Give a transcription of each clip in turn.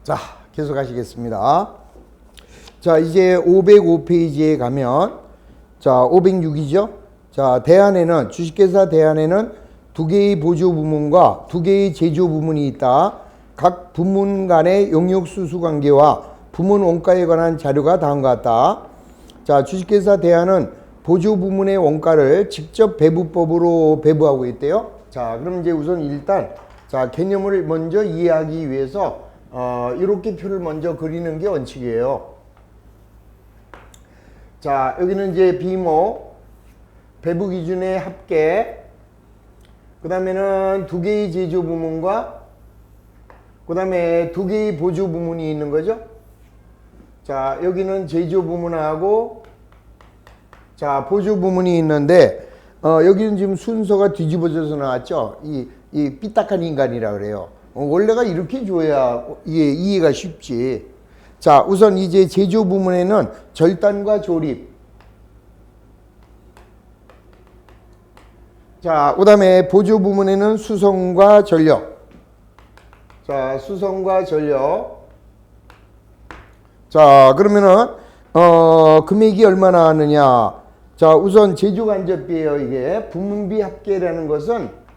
자, 계속 하시겠습니다. 자, 이제 505페이지에 가면, 자, 506이죠? 자, 대안에는, 주식회사 대안에는 두 개의 보조 부문과 두 개의 제조 부문이 있다. 각 부문 간의 용역수수 관계와 부문 원가에 관한 자료가 다음과 같다. 자, 주식회사 대안은 보조 부문의 원가를 직접 배부법으로 배부하고 있대요. 자, 그럼 이제 우선 일단, 자, 개념을 먼저 이해하기 위해서, 이렇게 표를 먼저 그리는 게 원칙이에요. 자, 여기는 이제 비모, 배부 기준의 합계, 그 다음에는 두 개의 제조 부문과 그 다음에 두 개의 보조 부문이 있는 거죠. 자, 여기는 제조 부문하고 자, 보조 부문이 있는데 여기는 지금 순서가 뒤집어져서 나왔죠. 이 삐딱한 인간이라 그래요. 원래가 이렇게 줘야 이해가 쉽지. 자, 우선 이제 제조 부문에는 절단과 조립, 자, 그 다음에 보조 부문에는 수성과 전력. 자, 수성과 전력. 자, 그러면은 금액이 얼마 나왔느냐. 자, 우선 제조 간접비예요. 이게 부문비 합계라는 것은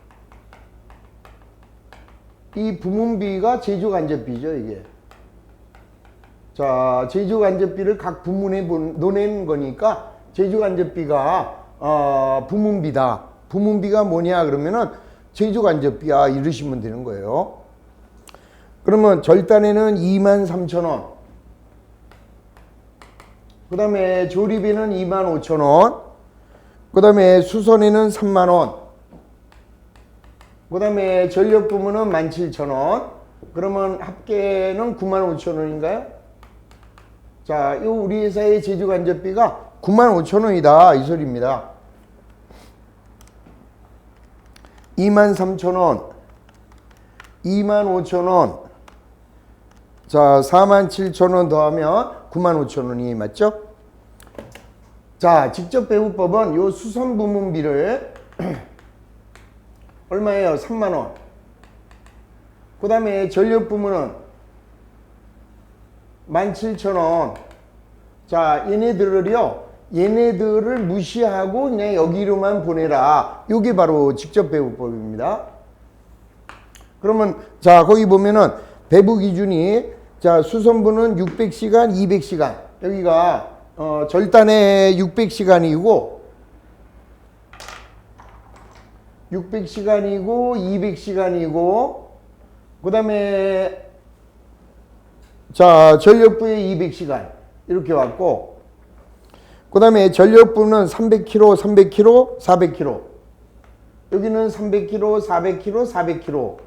이 부문비가 제조 간접비죠. 이게. 자, 제조 간접비를 각 부문에 놓는 거니까 제조 간접비가 부문비다. 부문비가 뭐냐 그러면은 제조 간접비야 이러시면 되는 거예요. 그러면 절단에는 23,000원. 그 다음에 조립에는 25,000원. 그 다음에 수선에는 30,000원. 그 다음에 전력 부문은 17,000원. 그러면 합계는 95,000원인가요? 자, 이 우리 회사의 제조 간접비가 95,000원이다 이 소리입니다. 23,000원, 25,000원, 자, 47,000원 더하면 95,000원이 맞죠? 자, 직접 배부법은 요 수선 부문비를 얼마예요? 30,000원. 그 다음에 전력 부문은 17,000원. 자, 얘네들을 무시하고 그냥 여기로만 보내라. 요게 바로 직접 배부법입니다. 그러면 자, 거기 보면은 배부 기준이 자, 수선부는 600시간, 200시간. 여기가 절단에 600시간이고 200시간이고 그 다음에 자, 전력부에 200시간 이렇게 왔고 그 다음에 전력부는 300kg, 300kg, 400kg. 여기는 300kg, 400kg, 400kg.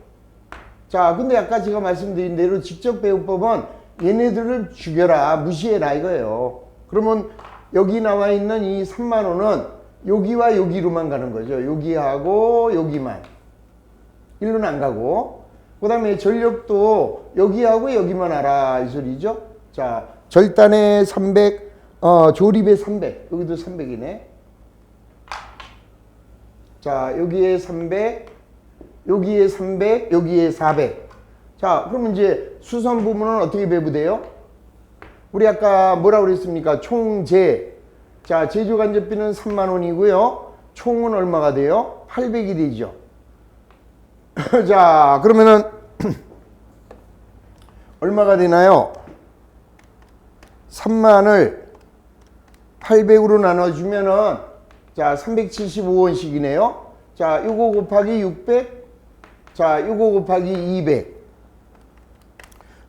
자, 근데 아까 제가 말씀드린 대로 직접 배부법은 얘네들을 죽여라, 무시해라 이거예요. 그러면 여기 나와 있는 이 30,000원은 여기와 여기로만 가는 거죠. 여기하고 여기만. 일로는 안 가고. 그 다음에 전력도 여기하고 여기만 알아 이 소리죠. 자, 절단에 300, 조립에 300. 여기도 300이네. 자, 여기에 300, 여기에 300, 여기에 400. 자, 그러면 이제 수선 부문은 어떻게 배부돼요? 우리 아까 뭐라고 그랬습니까? 총재. 자, 제조 간접비는 30,000원이고요. 총은 얼마가 돼요? 800이 되죠. 자, 그러면은 얼마가 되나요? 30,000을 800으로 나눠주면은 자, 375원씩이네요. 자, 요거 곱하기 600. 자, 요거 곱하기 200.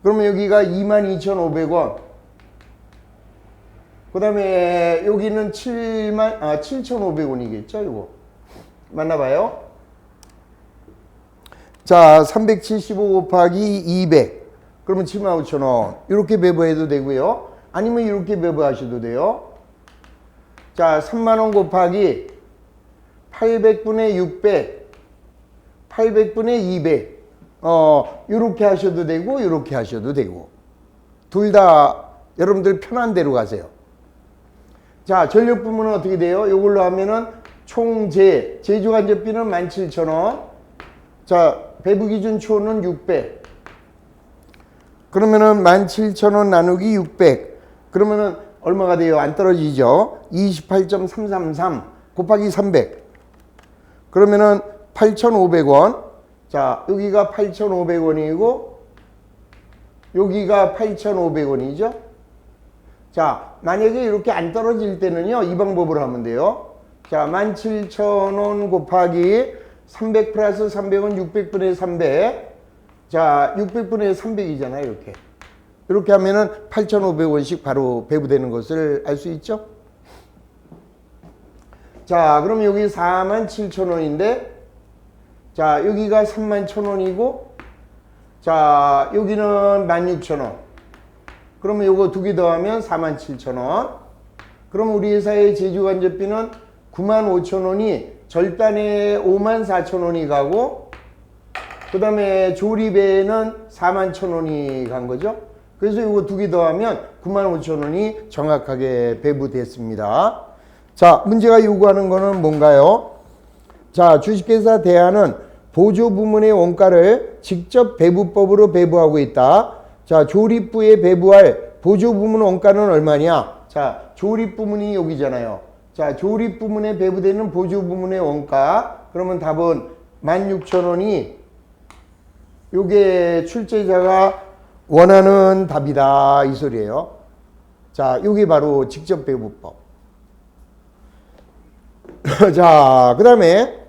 그러면 여기가 22,500원. 그 다음에 여기는 7,500원이겠죠, 요거. 맞나봐요? 자, 375 곱하기 200. 그러면 75,000원. 이렇게 배부해도 되고요. 아니면 이렇게 배부하셔도 돼요. 자, 30,000원 곱하기 800분의 600, 800분의 200. 이렇게 하셔도 되고, 이렇게 하셔도 되고. 둘 다 여러분들 편한 대로 가세요. 자, 전력 부문은 어떻게 돼요? 이걸로 하면은 제조 간접비는 17,000원. 자, 배부 기준 초는 600. 그러면은 17,000원 나누기 600. 그러면은 얼마가 돼요? 안 떨어지죠? 28.333 곱하기 300. 그러면은 8,500원. 자, 여기가 8,500원이고 여기가 8,500원이죠. 자, 만약에 이렇게 안 떨어질 때는요, 이 방법으로 하면 돼요. 자, 17,000원 곱하기 300 플러스 300원 600분의 300. 자, 600분의 300이잖아요, 이렇게. 이렇게 하면은 8,500원씩 바로 배부되는 것을 알 수 있죠? 자, 그럼 여기 47,000원인데, 자, 여기가 31,000원이고, 자, 여기는 16,000원. 그러면 요거 두 개 더하면 47,000원. 그럼 우리 회사의 제주간접비는 95,000원이 절단에 54,000원이 가고, 그 다음에 조립에는 41,000원이 간 거죠. 그래서 이거 두 개 더하면 95,000원이 정확하게 배부됐습니다. 자, 문제가 요구하는 거는 뭔가요? 자, 주식회사 대한은 보조 부문의 원가를 직접 배부법으로 배부하고 있다. 자, 조립부에 배부할 보조 부문 원가는 얼마냐? 자, 조립 부문이 여기잖아요. 자, 조립 부문에 배부되는 보조 부문의 원가. 그러면 답은 16,000원이 요게 출제자가 원하는 답이다, 이 소리예요. 자, 요게 바로 직접 배부법. 자, 그 다음에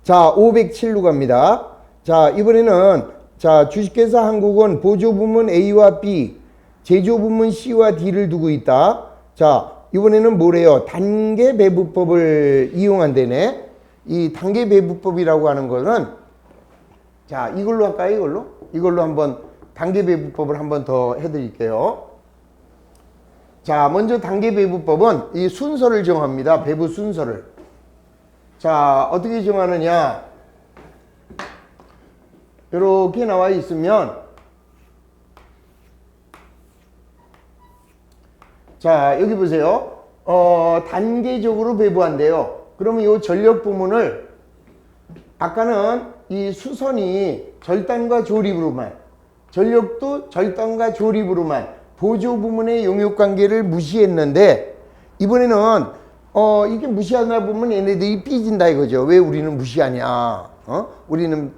자, 507로 갑니다. 자, 이번에는 자, 주식회사 한국은 보조부문 A와 B, 제조부문 C와 D를 두고 있다. 자, 이번에는 뭐래요? 단계 배부법을 이용한다네. 이 단계 배부법이라고 하는 거는 자, 이걸로 할까요? 이걸로? 이걸로 한번 단계 배부법을 한번 더 해드릴게요. 자, 먼저 단계 배부법은 이 순서를 정합니다. 배부 순서를. 자, 어떻게 정하느냐? 이렇게 나와 있으면 자, 여기 보세요. 단계적으로 배부한대요. 그러면 이 전력 부문을 아까는 이 수선이 절단과 조립으로만, 전력도 절단과 조립으로만 보조 부문의 용역 관계를 무시했는데 이번에는 이게 무시하다 보면 얘네들이 삐진다 이거죠. 왜 우리는 무시하냐? 우리는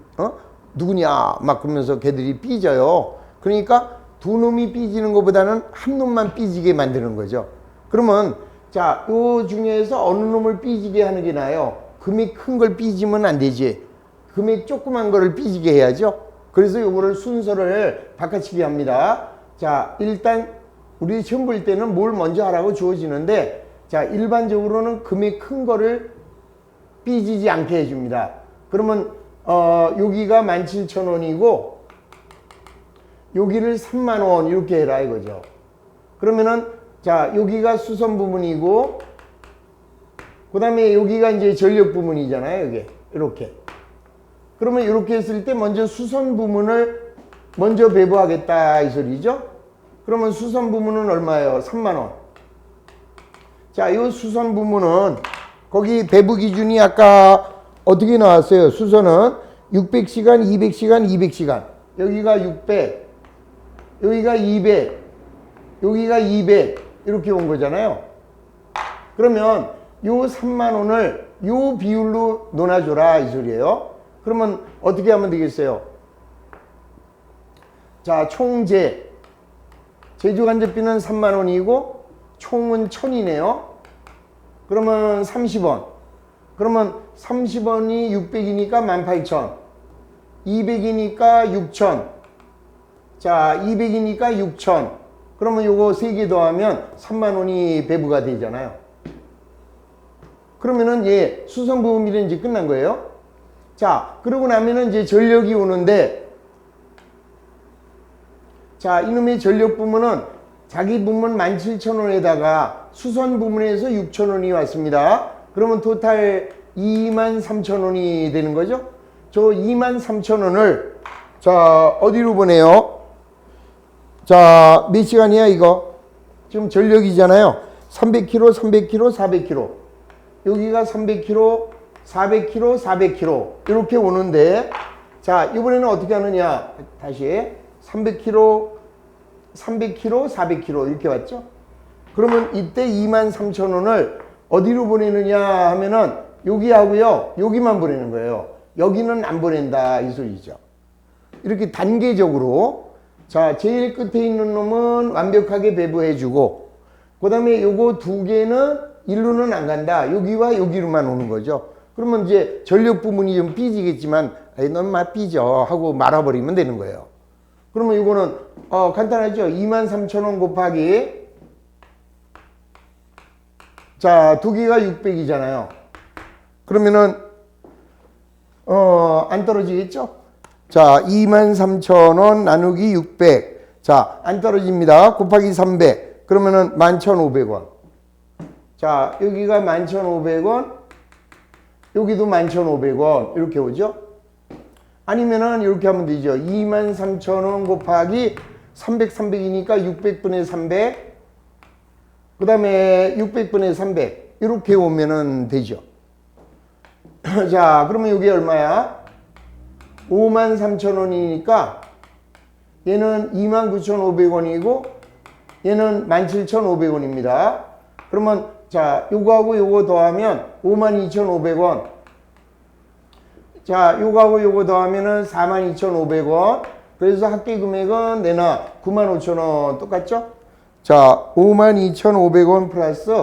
누구냐? 막 그러면서 걔들이 삐져요. 그러니까 두 놈이 삐지는 것보다는 한 놈만 삐지게 만드는 거죠. 그러면 자, 요 중에서 어느 놈을 삐지게 하는 게 나아요? 금액 큰 걸 삐지면 안 되지. 금액 조그만 거를 삐지게 해야죠. 그래서 요거를 순서를 바꿔치기 합니다. 자, 일단 우리 시험 볼 때는 뭘 먼저 하라고 주어지는데 자, 일반적으로는 금액 큰 거를 삐지지 않게 해줍니다. 그러면 여기가 17,000원이고 여기를 30,000원 이렇게 해라 이거죠. 그러면은 자, 여기가 수선 부문이고 그 다음에 여기가 이제 전력 부문이잖아요. 이게 이렇게. 그러면 이렇게 했을 때 먼저 수선 부문을 먼저 배부하겠다 이 소리죠. 그러면 수선 부문은 얼마예요? 30,000원. 자, 이 수선 부문은 거기 배부 기준이 아까 어떻게 나왔어요? 수선은 600시간, 200시간, 200시간. 여기가 600, 여기가 200, 여기가 200 이렇게 온 거잖아요. 그러면 요 30,000원을 요 비율로 논아줘라 이 소리예요. 그러면 어떻게 하면 되겠어요? 자, 총제 제조간접비는 30,000원이고 총은 1,000이네요. 그러면 30원. 그러면 30원이 600이니까 18,000. 200이니까 6,000. 자, 200이니까 6,000. 그러면 요거 3개 더하면 30,000원이 배부가 되잖아요. 그러면은 예, 수선 부분비는 이제 끝난 거예요. 자, 그러고 나면은 이제 전력이 오는데 자, 이놈의 전력 부문은 자기 부문 17,000원에다가 수선 부문에서 6,000원이 왔습니다. 그러면 토탈 23,000원이 되는 거죠. 저 23,000원을 자, 어디로 보내요? 자, 몇 시간이야 이거? 지금 전력이잖아요. 300kg, 300kg, 400kg. 여기가 300kg, 400kg, 400kg 이렇게 오는데 자, 이번에는 어떻게 하느냐? 다시 300kg, 300kg, 400kg 이렇게 왔죠? 그러면 이때 23,000원을 어디로 보내느냐 하면은 여기하고요, 여기만 보내는 거예요. 여기는 안 보낸다 이 소리죠. 이렇게 단계적으로 자, 제일 끝에 있는 놈은 완벽하게 배부해주고 그 다음에 요거 두 개는 일루는 안 간다. 여기와 여기로만 오는 거죠. 그러면 이제 전력 부분이 좀 삐지겠지만 넌 막 삐져 하고 말아버리면 되는 거예요. 그러면 이거는 간단하죠. 23,000원 곱하기 자, 두 개가 600이잖아요. 그러면은 안 떨어지겠죠? 자, 23,000원 나누기 600. 자, 안 떨어집니다. 곱하기 300. 그러면은 11,500원. 자, 여기가 11,500원. 여기도 11,500원. 이렇게 오죠? 아니면은 이렇게 하면 되죠. 23,000원 곱하기 300, 300이니까 600분의 300. 그 다음에 600분의 300. 이렇게 오면은 되죠. 자, 그러면 이게 얼마야? 53,000원이니까 얘는 29,500원이고 얘는 17,500원입니다. 그러면 자, 요거하고 요거 더하면 52,500원. 자, 요거하고 요거 더하면은 42,500원. 그래서 합계 금액은 내나 95,000원 똑같죠? 자, 52,500원 플러스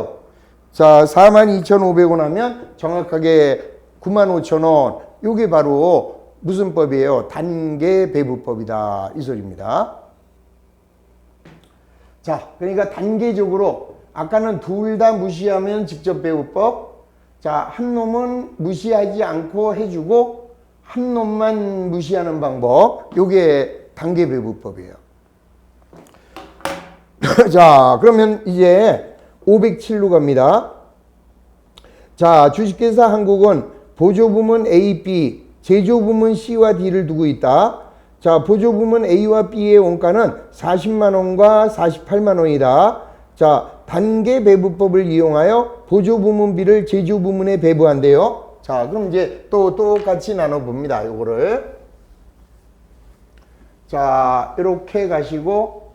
자, 42,500원 하면 정확하게 95,000원. 요게 바로 무슨 법이에요? 단계 배부법이다. 이 소리입니다. 자, 그러니까 단계적으로 아까는 둘 다 무시하면 직접 배우법. 자, 한 놈은 무시하지 않고 해주고 한 놈만 무시하는 방법. 요게 단계 배부법이에요. 자, 그러면 이제 507로 갑니다. 자, 주식회사 한국은 보조부문 A, B, 제조부문 C와 D를 두고 있다. 자, 보조부문 A와 B의 원가는 40만원과 48만원이다. 자, 단계 배부법을 이용하여 보조부문 B를 제조부문에 배부한대요. 자, 그럼 이제 또 똑같이 나눠봅니다. 요거를. 자, 이렇게 가시고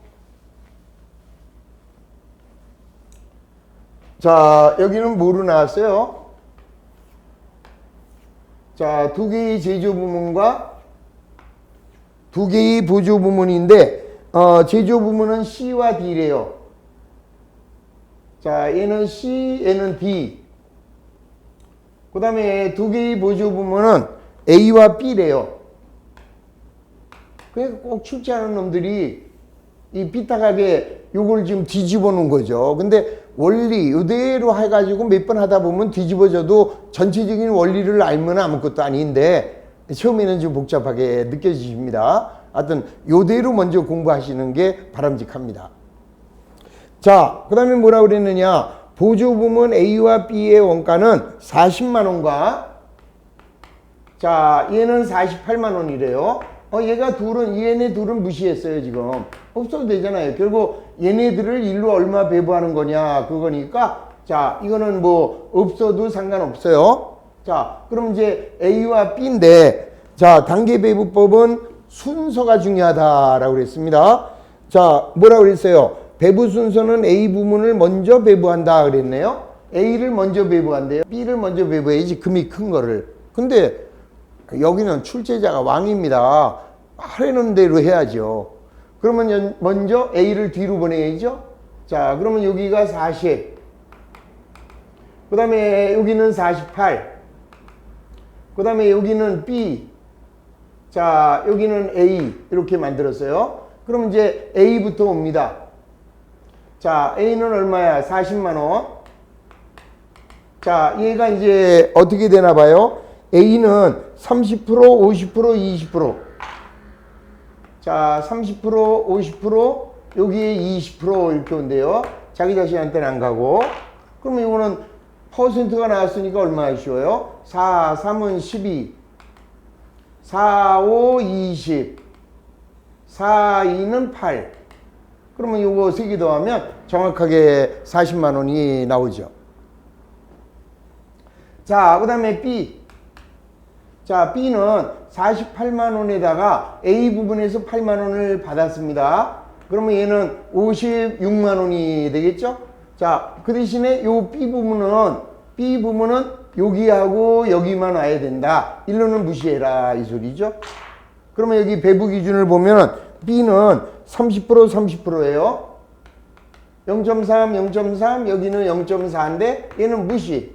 자, 여기는 뭐로 나왔어요? 자, 두 개의 제조부문과 두 개의 보조부문인데 제조부문은 C와 D래요. 자, 얘는 C, 얘는 D. 그 다음에 두 개의 보조부문은 A와 B래요. 그러니까 꼭 춥지 않은 놈들이 이 삐딱하게 요걸 지금 뒤집어 놓은 거죠. 근데 원리 이대로 해가지고 몇 번 하다 보면 뒤집어져도 전체적인 원리를 알면 아무것도 아닌데 처음에는 좀 복잡하게 느껴지십니다. 하여튼 요대로 먼저 공부하시는 게 바람직합니다. 자, 그 다음에 뭐라고 그랬느냐? 보조부문 A와 B의 원가는 40만원과 자, 얘는 48만원이래요. 얘가 얘네 둘은 무시했어요, 지금. 없어도 되잖아요. 결국 얘네들을 일로 얼마 배부하는 거냐, 그거니까. 자, 이거는 뭐, 없어도 상관없어요. 자, 그럼 이제 A와 B인데, 자, 단계 배부법은 순서가 중요하다라고 그랬습니다. 자, 뭐라고 그랬어요? 배부 순서는 A 부문을 먼저 배부한다 그랬네요. A를 먼저 배부한대요. B를 먼저 배부해야지, 금이 큰 거를. 근데 여기는 출제자가 왕입니다. 하라는 대로 해야죠. 그러면 먼저 A를 뒤로 보내야죠. 자, 그러면 여기가 40. 그 다음에 여기는 48. 그 다음에 여기는 B. 자, 여기는 A. 이렇게 만들었어요. 그럼 이제 A부터 옵니다. 자, A는 얼마야? 40만원. 자, 얘가 이제 어떻게 되나 봐요? A는 30%, 50%, 20%. 자, 30%, 50%, 여기에 20% 이렇게 온대요. 자기 자신한테는 안 가고. 그럼 이거는 퍼센트가 나왔으니까 얼마나 쉬워요? 4, 3은 12. 4, 5, 20. 4, 2는 8. 그러면 이거 세 개 더하면 정확하게 40만 원이 나오죠. 자, 그 다음에 B. 자, B는 48만 원에다가 A 부분에서 8만 원을 받았습니다. 그러면 얘는 56만 원이 되겠죠? 자, 그 대신에 요 B 부분은 여기하고 여기만 와야 된다. 일로는 무시해라 이 소리죠. 그러면 여기 배분 기준을 보면 B는 30% 30%예요. 0.3 0.3 여기는 0.4인데 얘는 무시.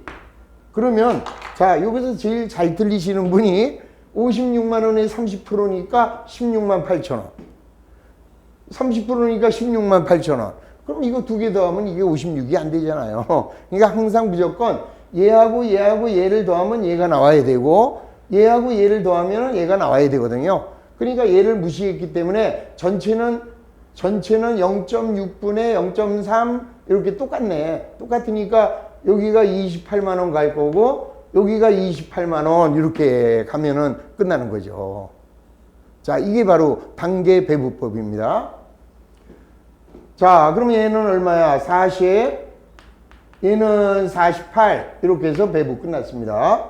그러면 자, 여기서 제일 잘 들리시는 분이 56만 원에 30%니까 16만 8천 원. 30%니까 16만 8천 원. 그럼 이거 두 개 더하면 이게 56이 안 되잖아요. 그러니까 항상 무조건 얘하고 얘를 더하면 얘가 나와야 되고 얘하고 얘를 더하면 얘가 나와야 되거든요. 그러니까 얘를 무시했기 때문에 전체는 0.6분의 0.3 이렇게 똑같네. 똑같으니까 여기가 28만 원 갈 거고 여기가 28만 원 이렇게 가면은 끝나는 거죠. 자, 이게 바로 단계 배분법입니다. 자, 그럼 얘는 얼마야? 40, 얘는 48 이렇게 해서 배분 끝났습니다.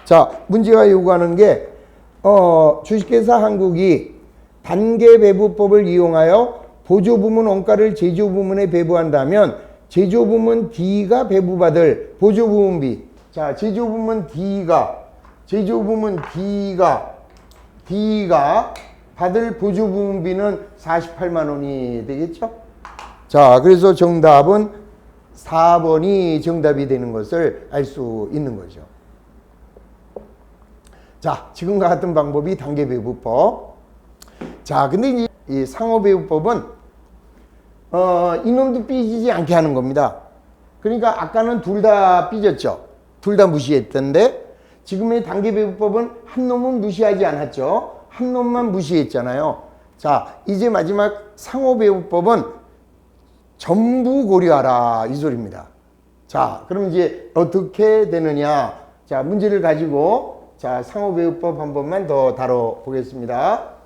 자, 문제가 요구하는 게 주식회사 한국이 단계 배분법을 이용하여 보조부문 원가를 제조부문에 배부한다면 제조부문 D가 배부받을 보조부문 B. 자, 제조부문 D가 받을 보조부문 B는 48만 원이 되겠죠? 자, 그래서 정답은 4번이 정답이 되는 것을 알 수 있는 거죠. 자, 지금과 같은 방법이 단계 배분법. 자, 근데 이 상호 배분법은 이놈도 삐지지 않게 하는 겁니다. 그러니까 아까는 둘 다 삐졌죠. 둘 다 무시했던데 지금의 단계 배분법은 한 놈은 무시하지 않았죠. 한 놈만 무시했잖아요. 자, 이제 마지막 상호 배분법은 전부 고려하라 이 소리입니다. 자, 그럼 이제 어떻게 되느냐? 자, 문제를 가지고 자, 상호 배분법 한 번만 더 다뤄 보겠습니다.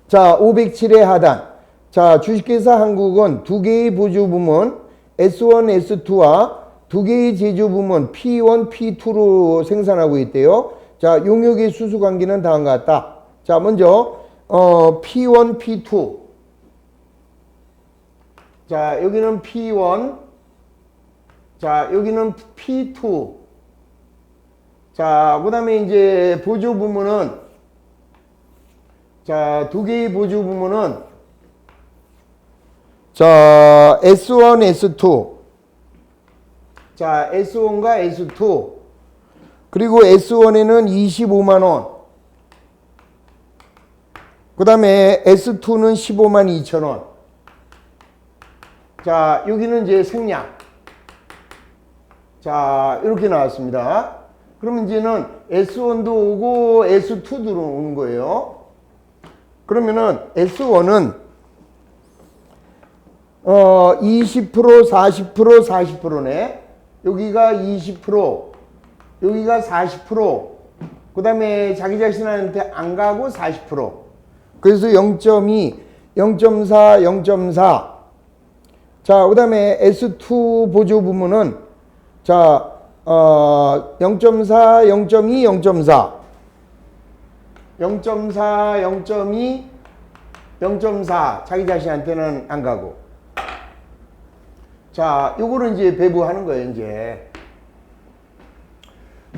자, 507의 하단. 자, 주식회사 한국은 두 개의 보조부문 S1, S2와 두 개의 제조부문 P1, P2로 생산하고 있대요. 자, 용역의 수수관계는 다음과 같다. 자, 먼저 P1, P2. 자, 여기는 P1. 자, 여기는 P2. 자, 그 다음에 이제 보조부문은 자, 두 개의 보조부문은 자, S1, S2. 자, S1과 S2. 그리고 S1에는 25만 원. 그 다음에 S2는 15만 2천 원. 자, 여기는 이제 생략. 자, 이렇게 나왔습니다. 그러면 이제는 S1도 오고 S2도 오는 거예요. 그러면은 S1은 20%, 40%, 40%네. 여기가 20%, 여기가 40%. 그 다음에 자기 자신한테 안 가고 40%. 그래서 0.2, 0.4, 0.4. 자, 그 다음에 S2 보조 부문은 자, 0.4, 0.2, 0.4. 0.4, 0.2, 0.4. 자기 자신한테는 안 가고. 자, 요거를 이제 배부하는 거예요, 이제.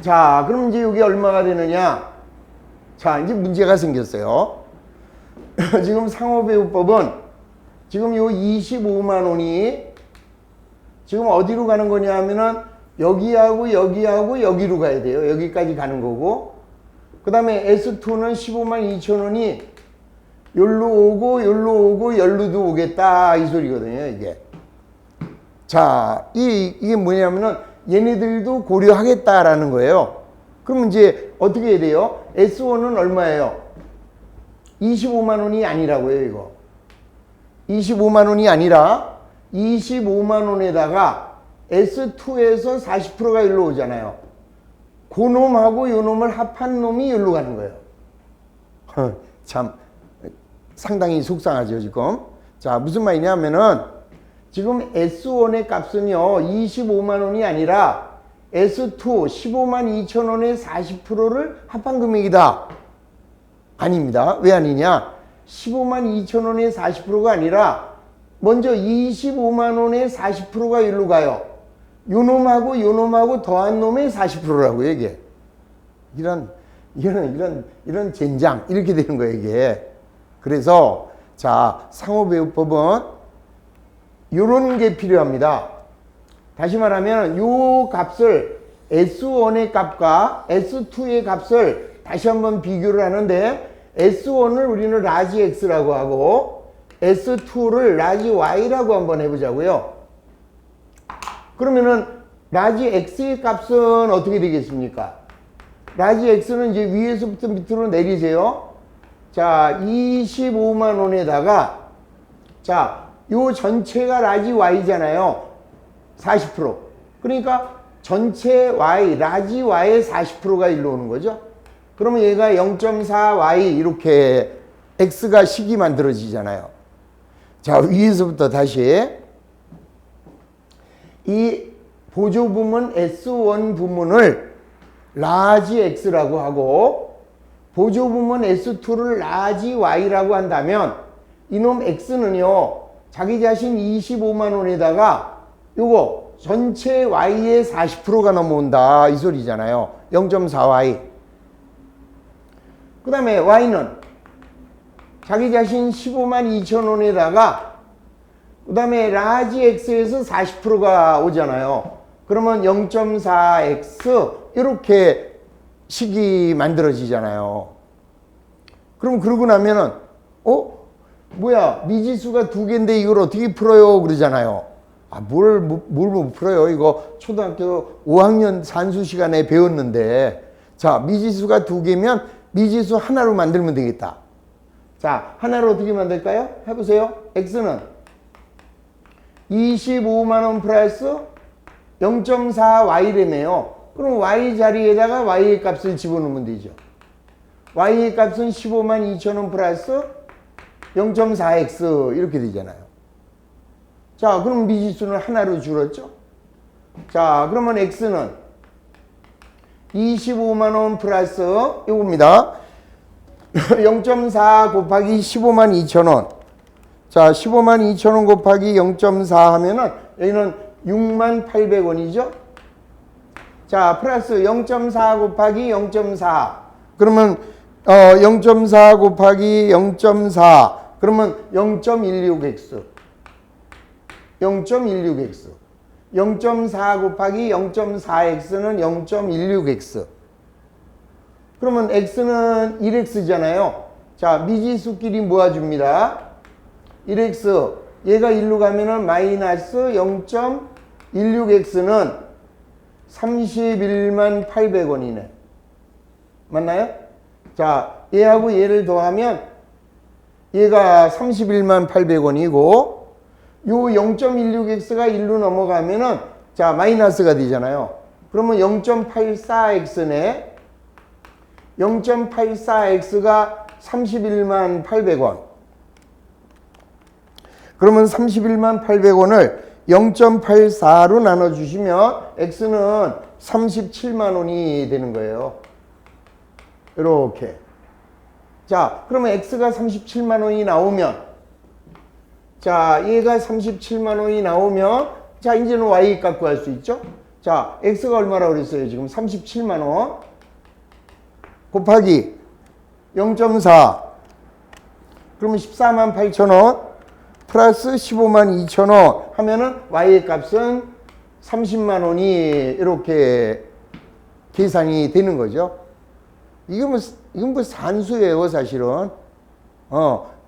자, 그럼 이제 이게 얼마가 되느냐? 자, 이제 문제가 생겼어요. 지금 상호배우법은 지금 요 25만 원이 지금 어디로 가는 거냐 하면은 여기하고 여기하고 여기로 가야 돼요. 여기까지 가는 거고. 그 다음에 S2는 15만 2천 원이 여기로 오고 여기로 오고 여기로도 오겠다 이 소리거든요, 이게. 자, 이게 뭐냐면은 얘네들도 고려하겠다라는 거예요. 그럼 이제 어떻게 해야 돼요? S1은 얼마예요? 25만 원이 아니라고요, 이거. 25만 원이 아니라 25만 원에다가 S2에서 40%가 일로 오잖아요. 그 놈하고 요 놈을 합한 놈이 일로 가는 거예요. 참 상당히 속상하죠, 지금. 자, 무슨 말이냐면은 지금 S1의 값은요 25만 원이 아니라 S2 15만 2천 원의 40%를 합판금액이다. 아닙니다. 왜 아니냐? 15만 2천 원의 40%가 아니라 먼저 25만 원의 40%가 일로 가요. 요 놈하고 더한 놈의 40%라고 이게. 이런 젠장 이렇게 되는 거예요 이게. 그래서 자 상호배우법은 요런 게 필요합니다. 다시 말하면 요 값을 S1의 값과 S2의 값을 다시 한번 비교를 하는데 S1을 우리는 라지 X라고 하고 S2를 라지 Y라고 한번 해보자고요. 그러면은 라지 X의 값은 어떻게 되겠습니까? 라지 X는 이제 위에서부터 밑으로 내리세요. 자, 25만 원에다가 자, 요 전체가 라지 Y잖아요. 40%. 그러니까 전체 Y, 라지 Y의 40%가 일로 오는 거죠. 그러면 얘가 0.4Y 이렇게 X가 식이 만들어지잖아요. 자, 위에서부터 다시 이 보조 부문 S1 부문을 라지 X라고 하고 보조 부문 S2를 라지 Y라고 한다면 이놈 X는요 자기 자신 25만 원에다가 요거 전체 Y의 40%가 넘어온다 이 소리잖아요. 0.4Y. 그 다음에 Y는 자기 자신 15만 2천 원에다가 그 다음에 라지 X에서 40%가 오잖아요. 그러면 0.4X 이렇게 식이 만들어지잖아요. 그럼 그러고 나면은 뭐야 미지수가 두 개인데 이걸 어떻게 풀어요 그러잖아요. 뭘 못 풀어요. 이거 초등학교 5학년 산수 시간에 배웠는데 자 미지수가 두 개면 미지수 하나로 만들면 되겠다. 자 하나로 어떻게 만들까요? 해보세요. X는 25만 원 플러스 0.4Y래매요. 그럼 Y 자리에다가 Y의 값을 집어넣으면 되죠. Y의 값은 15만 2천 원 플러스 0.4X 이렇게 되잖아요. 자, 그럼 미지수는 하나로 줄었죠. 자, 그러면 X는 25만 원 플러스 이겁니다. 0.4 곱하기 15만 2천 원. 자, 15만 2천 원 곱하기 0.4 하면은 여기는 6만 800원이죠. 자, 플러스 0.4 곱하기 0.4. 그러면 0.4 곱하기 0.4. 그러면 0.16x. 0.16x. 0.4 곱하기 0.4x는 0.16x. 그러면 x는 1x잖아요. 자, 미지수끼리 모아줍니다. 1x. 얘가 1로 가면은 마이너스 0.16x는 31만 800원이네. 맞나요? 자, 얘하고 얘를 더하면 얘가 31만 800원이고 요 0.16x가 1로 넘어가면은 자, 마이너스가 되잖아요. 그러면 0.84x네. 0.84x가 31만 800원. 그러면 31만 800원을 0.84로 나눠주시면 x는 37만 원이 되는 거예요. 이렇게. 자, 그러면 x가 37만 원이 나오면 자, 얘가 37만 원이 나오면 자, 이제는 y 값 구할 수 있죠? 자, x가 얼마라고 그랬어요? 지금 37만 원 곱하기 0.4 그러면 14만 8천 원 플러스 15만 2천 원 하면은 y의 값은 30만 원이 이렇게 계산이 되는 거죠. 이건 뭐 산수예요, 사실은.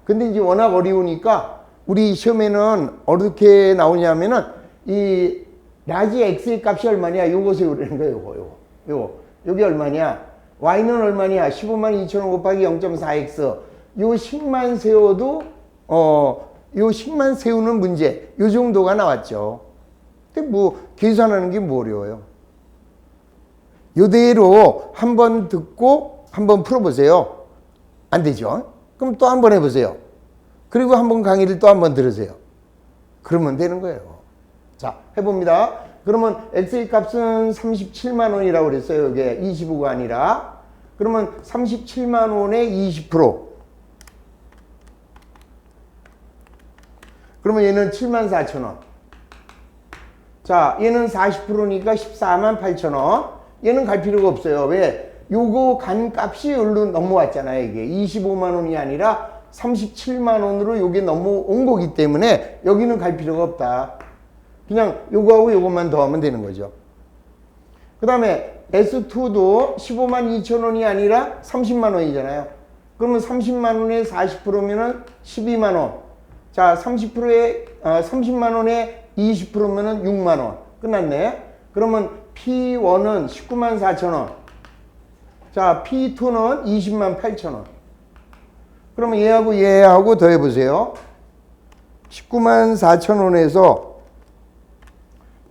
근데 이제 워낙 어려우니까 우리 시험에는 어떻게 나오냐면은 이 라지 x의 값이 얼마냐 요거 세우라는 거예요. 요게 얼마냐? y는 얼마냐? 15만 2천 원 곱하기 0.4x. 요 식만 세워도 요 식만 세우는 문제 요 정도가 나왔죠. 근데 뭐 계산하는 게 뭐 어려워요. 요대로 한번 듣고 한번 풀어보세요. 안 되죠? 그럼 또 한번 해보세요. 그리고 한번 강의를 또 한번 들으세요. 그러면 되는 거예요. 자, 해봅니다. 그러면 XA 값은 37만 원이라고 그랬어요. 이게 25가 아니라. 그러면 37만 원에 20%. 그러면 얘는 7만 4천 원. 자, 얘는 40%니까 14만 8천 원. 얘는 갈 필요가 없어요. 왜? 요거 간 값이 여기로 넘어왔잖아요. 이게 25만 원이 아니라 37만 원으로 요게 넘어온 거기 때문에 여기는 갈 필요가 없다. 그냥 요거하고 요것만 더하면 되는 거죠. 그 다음에 S2도 15만 2천 원이 아니라 30만 원이잖아요. 그러면 30만 원에 40%면은 12만 원. 자, 30%에, 30만 원에 20%면은 6만 원. 끝났네. 그러면 P1은 19만 4천 원. 자, P2는 20만 8천 원. 그러면 얘하고 더해보세요. 19만 4천 원에서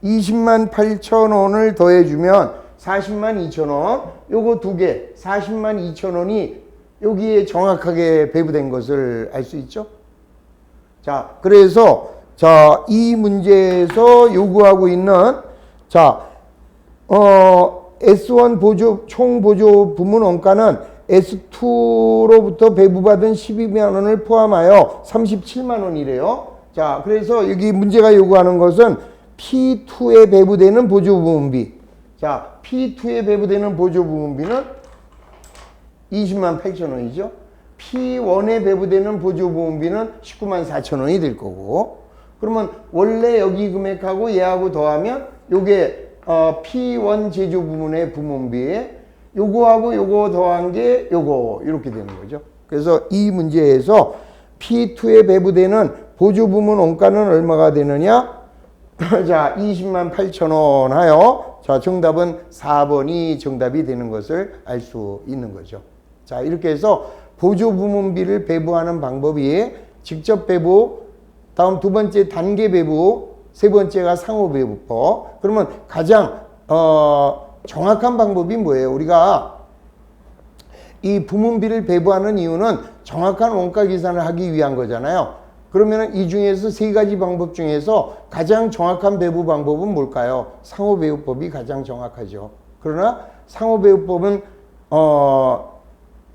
20만 8천 원을 더해주면 40만 2천 원. 요거 두 개, 40만 2천 원이 여기에 정확하게 배부된 것을 알 수 있죠? 자, 그래서, 자, 이 문제에서 요구하고 있는, 자, S1 보조, 총 보조 부문 원가는 S2로부터 배부받은 12만 원을 포함하여 37만 원이래요. 자, 그래서 여기 문제가 요구하는 것은 P2에 배부되는 보조 부문비. 자, P2에 배부되는 보조 부문비는 20만 8천 원이죠. P1에 배부되는 보조 부문비는 19만 4천 원이 될 거고. 그러면 원래 여기 금액하고 얘하고 더하면 요게 P1 제조 부문의 부문비에 요거하고 요거 더한 게 요거 이렇게 되는 거죠. 그래서 이 문제에서 P2에 배부되는 보조 부문 원가는 얼마가 되느냐? 자, 20만 8천 원 하여 자, 정답은 4번이 정답이 되는 것을 알 수 있는 거죠. 자, 이렇게 해서 보조 부문비를 배부하는 방법이 직접 배부, 다음 두 번째 단계 배부, 세 번째가 상호 배부법. 그러면 가장 정확한 방법이 뭐예요? 우리가 이 부문비를 배부하는 이유는 정확한 원가 계산을 하기 위한 거잖아요. 그러면 이 중에서 세 가지 방법 중에서 가장 정확한 배부 방법은 뭘까요? 상호 배부법이 가장 정확하죠. 그러나 상호 배부법은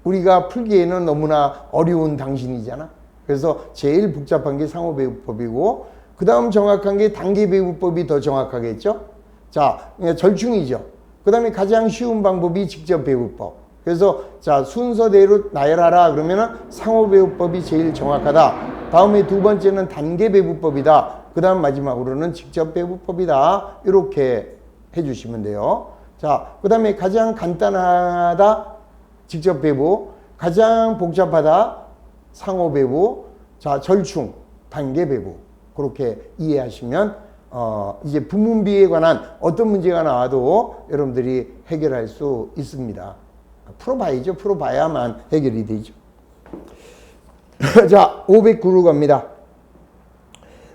우리가 풀기에는 너무나 어려운 당신이잖아. 그래서 제일 복잡한 게 상호 배부법이고 그 다음 정확한 게 단계 배부법이 더 정확하겠죠. 자, 절충이죠. 그 다음에 가장 쉬운 방법이 직접 배부법. 그래서 자, 순서대로 나열하라 그러면은 상호 배부법이 제일 정확하다. 다음에 두 번째는 단계 배부법이다. 그 다음 마지막으로는 직접 배부법이다. 이렇게 해주시면 돼요. 자, 그 다음에 가장 간단하다. 직접 배부. 가장 복잡하다. 상호 배부. 자, 절충. 단계 배부. 그렇게 이해하시면 이제 부문비에 관한 어떤 문제가 나와도 여러분들이 해결할 수 있습니다. 풀어봐야죠. 풀어봐야만 해결이 되죠. 자, 509로 갑니다.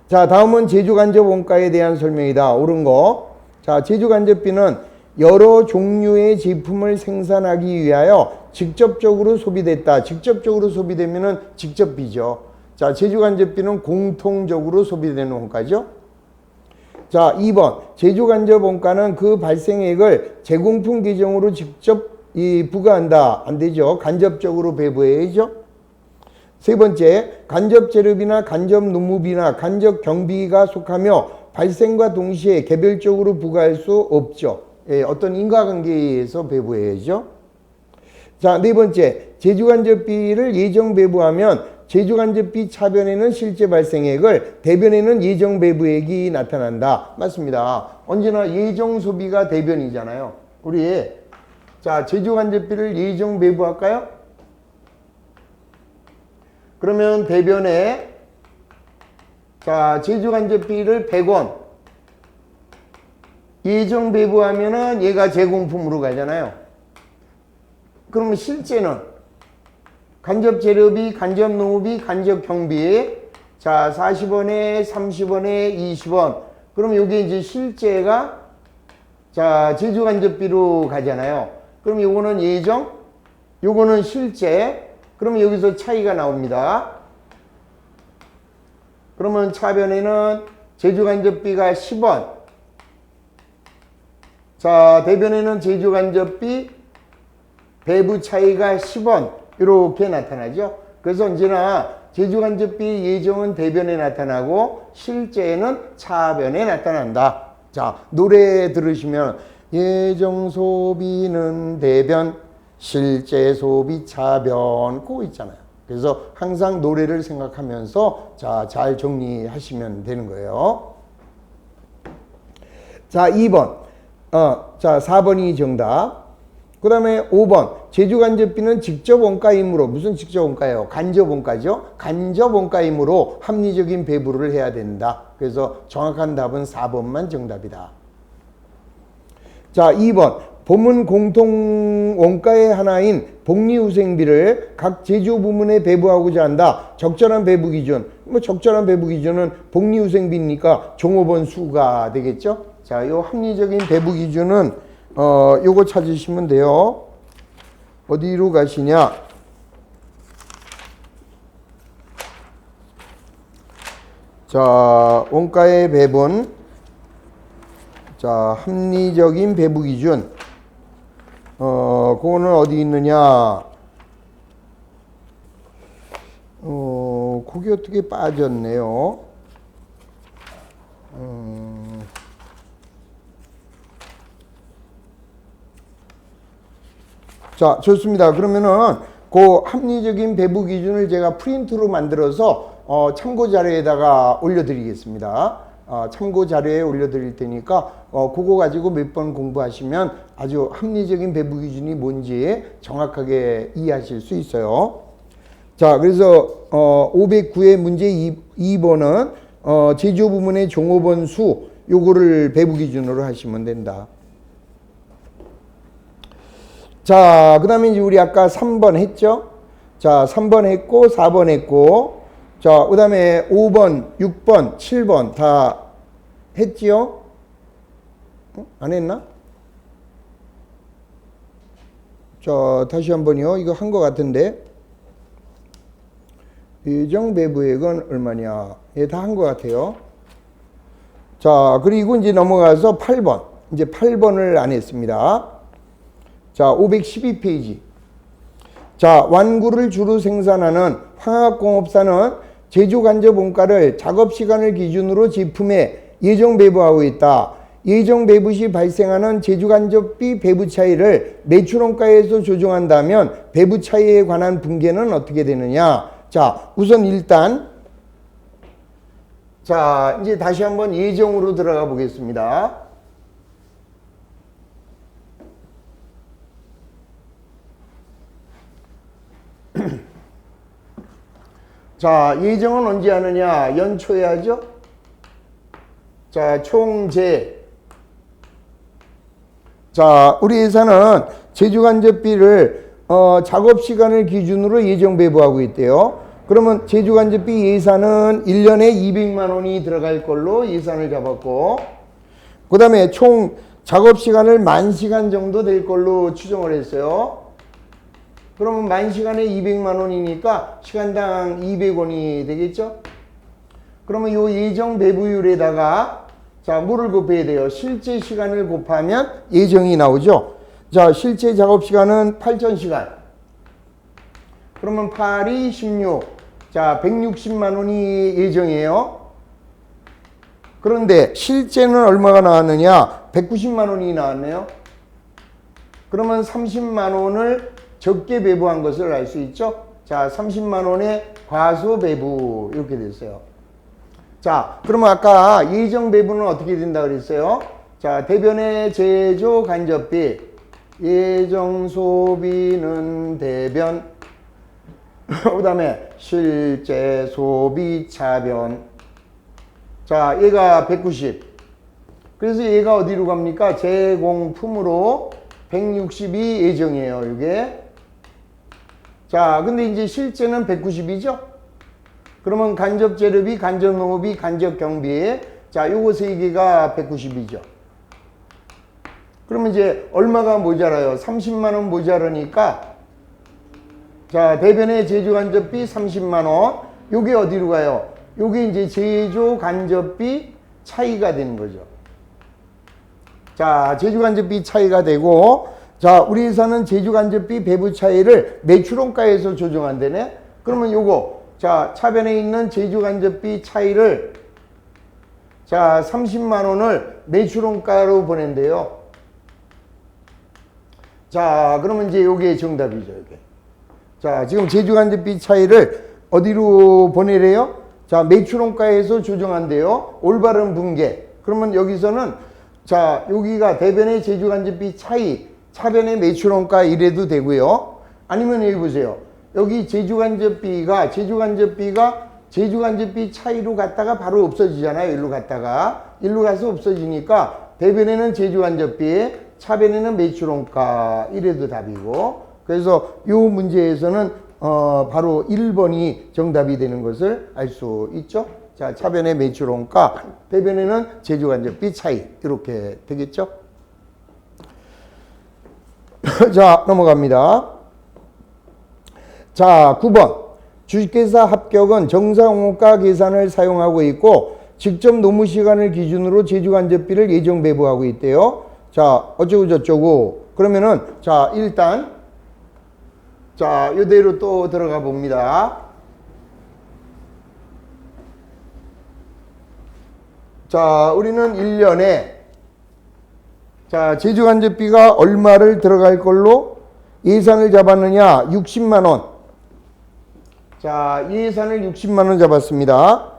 자, 다음은 제조간접 원가에 대한 설명이다. 옳은 거. 자, 제조간접비는 여러 종류의 제품을 생산하기 위하여 직접적으로 소비됐다. 직접적으로 소비되면은 직접비죠. 자, 제조간접비는 공통적으로 소비되는 원가죠. 자, 2번. 제조간접 원가는 그 발생액을 제공품 계정으로 직접 부과한다. 안 되죠. 간접적으로 배부해야죠. 세 번째, 간접 재료비나 간접 노무비나 간접 경비가 속하며 발생과 동시에 개별적으로 부과할 수 없죠. 예, 어떤 인과관계에 의해서 배부해야죠. 자, 네 번째, 제조간접비를 예정 배부하면 제조간접비 차변에는 실제 발생액을, 대변에는 예정 배부액이 나타난다. 맞습니다. 언제나 예정 소비가 대변이잖아요. 우리 자, 제조간접비를 예정 배부할까요? 그러면 대변에 자, 제조간접비를 100원 예정 배부하면은 얘가 제공품으로 가잖아요. 그러면 실제는 간접 재료비, 간접 노무비, 간접 경비 자, 40원에 30원에 20원. 그럼 요게 이제 실제가 자, 제조간접비로 가잖아요. 그럼 요거는 예정, 요거는 실제. 그럼 여기서 차이가 나옵니다. 그러면 차변에는 제주간접비가 10원. 자, 대변에는 제주간접비 배부 차이가 10원. 이렇게 나타나죠. 그래서 언제나 제주간접비 예정은 대변에 나타나고 실제는 차변에 나타난다. 자, 노래 들으시면 예정 소비는 대변, 실제 소비 차변 그거 있잖아요. 그래서 항상 노래를 생각하면서 자, 잘 정리하시면 되는 거예요. 자, 2번. 자, 4번이 정답. 그 다음에 5번. 제주간접비는 직접 원가이므로, 무슨 직접 원가예요? 간접 원가죠? 간접 원가이므로 합리적인 배부를 해야 된다. 그래서 정확한 답은 4번만 정답이다. 자, 2번. 본문 공통 원가의 하나인 복리후생비를 각 제조부문에 배부하고자 한다. 적절한 배부 기준. 뭐 적절한 배부 기준은 복리후생비니까 종업원 수가 되겠죠? 자, 요 합리적인 배부 기준은 요거 찾으시면 돼요. 어디로 가시냐? 자, 원가의 배분. 자, 합리적인 배부 기준. 그거는 어디 있느냐? 그게 어떻게 빠졌네요. 자, 좋습니다. 그러면은 그 합리적인 배부 기준을 제가 프린트로 만들어서 참고 자료에다가 올려드리겠습니다. 참고 자료에 올려드릴 테니까 그거 가지고 몇 번 공부하시면 아주 합리적인 배부 기준이 뭔지 정확하게 이해하실 수 있어요. 자, 그래서 509의 문제 2번은 제조 부문의 종업원 수 요거를 배부 기준으로 하시면 된다. 자, 그 다음에 이제 우리 아까 3번 했죠? 자, 3번 했고, 4번 했고, 자, 그 다음에 5번, 6번, 7번 다 했지요? 안 했나? 자, 다시 한 번요. 이거 한 것 같은데. 예정 배부액은 얼마냐? 예, 다 한 것 같아요. 자, 그리고 이제 넘어가서 8번. 이제 8번을 안 했습니다. 자, 512페이지. 자, 완구를 주로 생산하는 화학공업사는 제조간접 원가를 작업시간을 기준으로 제품에 예정 배부하고 있다. 예정 배부 시 발생하는 제조간접비 배부 차이를 매출원가에서 조정한다면 배부 차이에 관한 분계는 어떻게 되느냐? 자, 우선 일단 자, 이제 다시 한번 예정으로 들어가 보겠습니다. 자, 예정은 언제 하느냐? 연초에 하죠? 자, 총재. 자, 우리 회사는 제조간접비를 작업시간을 기준으로 예정 배부하고 있대요. 그러면 제조간접비 예산은 1년에 200만 원이 들어갈 걸로 예산을 잡았고, 그 다음에 총 작업시간을 10,000시간 정도 될 걸로 추정을 했어요. 그러면 10,000시간에 200만 원이니까 시간당 200원이 되겠죠? 그러면 요 예정 배부율에다가 자, 뭐를 곱해야 돼요? 실제 시간을 곱하면 예정이 나오죠? 자, 실제 작업 시간은 8,000시간. 그러면 8이 16. 자, 160만 원이 예정이에요. 그런데 실제는 얼마가 나왔느냐? 190만 원이 나왔네요. 그러면 30만 원을 적게 배부한 것을 알 수 있죠? 자, 30만 원의 과소 배부 이렇게 됐어요. 자, 그러면 아까 예정 배부는 어떻게 된다 그랬어요? 자, 대변의 제조 간접비 예정 소비는 대변 그 다음에 실제 소비 차변. 자, 얘가 190. 그래서 얘가 어디로 갑니까? 제공품으로 160이 예정이에요, 이게. 자, 근데 이제 실제는 190이죠? 그러면 간접재료비, 간접농업비, 간접경비. 자, 요거 세 개가 190이죠. 그러면 이제 얼마가 모자라요? 30만 원 모자라니까. 자, 대변의 제조간접비 30만 원. 요게 어디로 가요? 요게 이제 제조 간접비 차이가 되는 거죠. 자, 제조 간접비 차이가 되고, 자, 우리 회사는 제조 간접비 배부 차이를 매출원가에서 조정한다네. 그러면 요거, 자, 차변에 있는 제조 간접비 차이를, 자, 30만 원을 매출원가로 보낸대요. 자, 그러면 이제 요게 정답이죠, 이게. 자, 지금 제조 간접비 차이를 어디로 보내래요? 자, 매출원가에서 조정한대요. 올바른 분계. 그러면 여기서는, 자, 여기가 대변의 제조 간접비 차이, 차변의 매출원가 이래도 되고요. 아니면 여기 보세요. 여기 제조 간접비가 제조 간접비 차이로 갔다가 바로 없어지잖아요. 일로 갔다가. 일로 가서 없어지니까 대변에는 제조 간접비, 차변에는 매출원가 이래도 답이고. 그래서 이 문제에서는 바로 1번이 정답이 되는 것을 알 수 있죠. 자, 차변의 매출원가, 대변에는 제조 간접비 차이 이렇게 되겠죠. 자, 넘어갑니다. 자, 9번. 주식회사 합격은 정상원가 계산을 사용하고 있고 직접 노무 시간을 기준으로 제조 간접비를 예정 배부하고 있대요. 자, 어쩌고 저쩌고. 그러면은 자, 일단 자, 이대로 또 들어가 봅니다. 자, 우리는 1년에 자, 제조 간접비가 얼마를 들어갈 걸로 예산을 잡았느냐? 60만 원. 자, 예산을 60만 원 잡았습니다.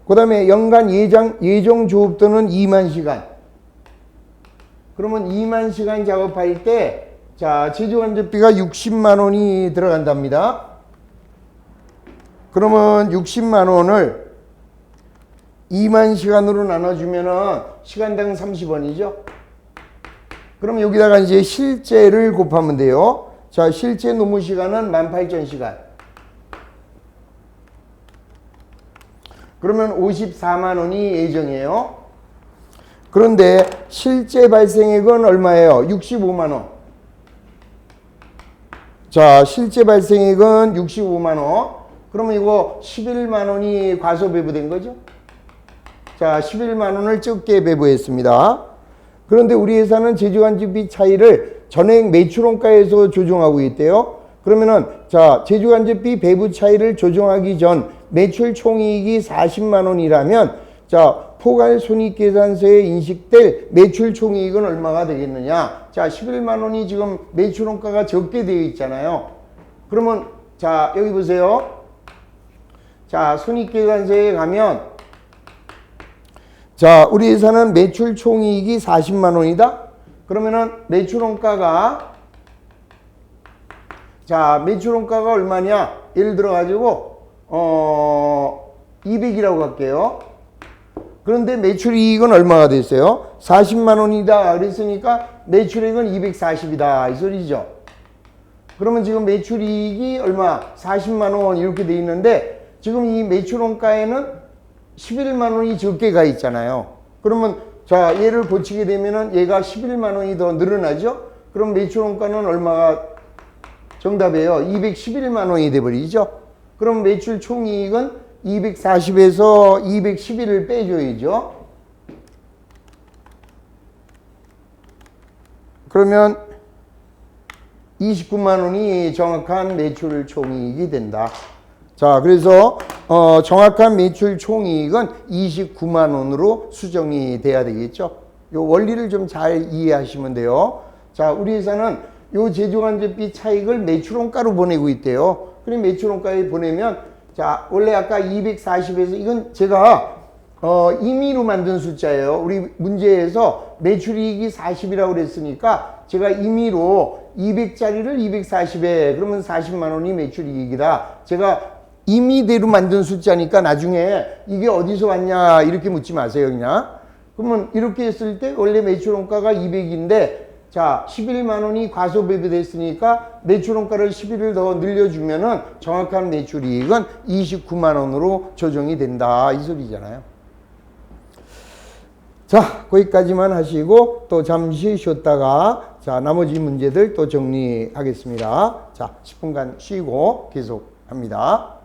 그 다음에 연간 예정 조업도는 2만 시간. 그러면 2만 시간 작업할 때 자, 제조 간접비가 60만 원이 들어간답니다. 그러면 60만 원을 2만 시간으로 나눠주면은 시간당 30원이죠. 그럼 여기다가 이제 실제를 곱하면 돼요. 자, 실제 노무 시간은 18,000시간. 그러면 54만 원이 예정이에요. 그런데 실제 발생액은 얼마예요? 65만 원. 자, 실제 발생액은 65만 원. 그러면 이거 11만 원이 과소 배부된 거죠? 자, 11만 원을 적게 배부했습니다. 그런데 우리 회사는 제조 간접비 차이를 전액 매출원가에서 조정하고 있대요. 그러면은 자, 제조 간접비 배부 차이를 조정하기 전 매출 총이익이 40만 원이라면 자, 포괄 손익계산서에 인식될 매출 총이익은 얼마가 되겠느냐? 자, 11만 원이 지금 매출원가가 적게 되어 있잖아요. 그러면 자, 여기 보세요. 자, 손익계산서에 가면 자, 우리 회사는 매출 총이익이 40만 원이다. 그러면은 매출원가가 자, 매출원가가 얼마냐? 예를 들어 가지고 200이라고 할게요. 그런데 매출이익은 얼마가 됐어요? 40만 원이다. 그랬으니까 매출액은 240이다. 이 소리죠. 그러면 지금 매출이익이 얼마? 40만 원 이렇게 돼 있는데 지금 이 매출원가에는 11만 원이 적게 가 있잖아요. 그러면 자, 얘를 고치게 되면은 얘가 11만 원이 더 늘어나죠? 그럼 매출원가는 얼마가 정답이에요? 211만 원이 돼버리죠? 그럼 매출 총이익은 240에서 211을 빼줘야죠. 그러면 29만 원이 정확한 매출 총이익이 된다. 자, 그래서 정확한 매출 총이익은 29만 원으로 수정이 돼야 되겠죠. 요 원리를 좀 잘 이해하시면 돼요. 자, 우리 회사는 요 제조 간접비 차익을 매출원가로 보내고 있대요. 그럼 매출원가에 보내면 자, 원래 아까 240에서 이건 제가 임의로 만든 숫자예요. 우리 문제에서 매출이익이 40이라고 그랬으니까 제가 임의로 200짜리를 240에 그러면 40만 원이 매출이익이다. 제가 임의대로 만든 숫자니까 나중에 이게 어디서 왔냐 이렇게 묻지 마세요. 그냥. 그러면 이렇게 했을 때 원래 매출원가가 200인데 자, 11만 원이 과소 배부됐으니까 매출원가를 11을 더 늘려주면은 정확한 매출이익은 29만 원으로 조정이 된다. 이 소리잖아요. 자, 거기까지만 하시고 또 잠시 쉬었다가 자, 나머지 문제들 또 정리하겠습니다. 자, 10분간 쉬고 계속 합니다.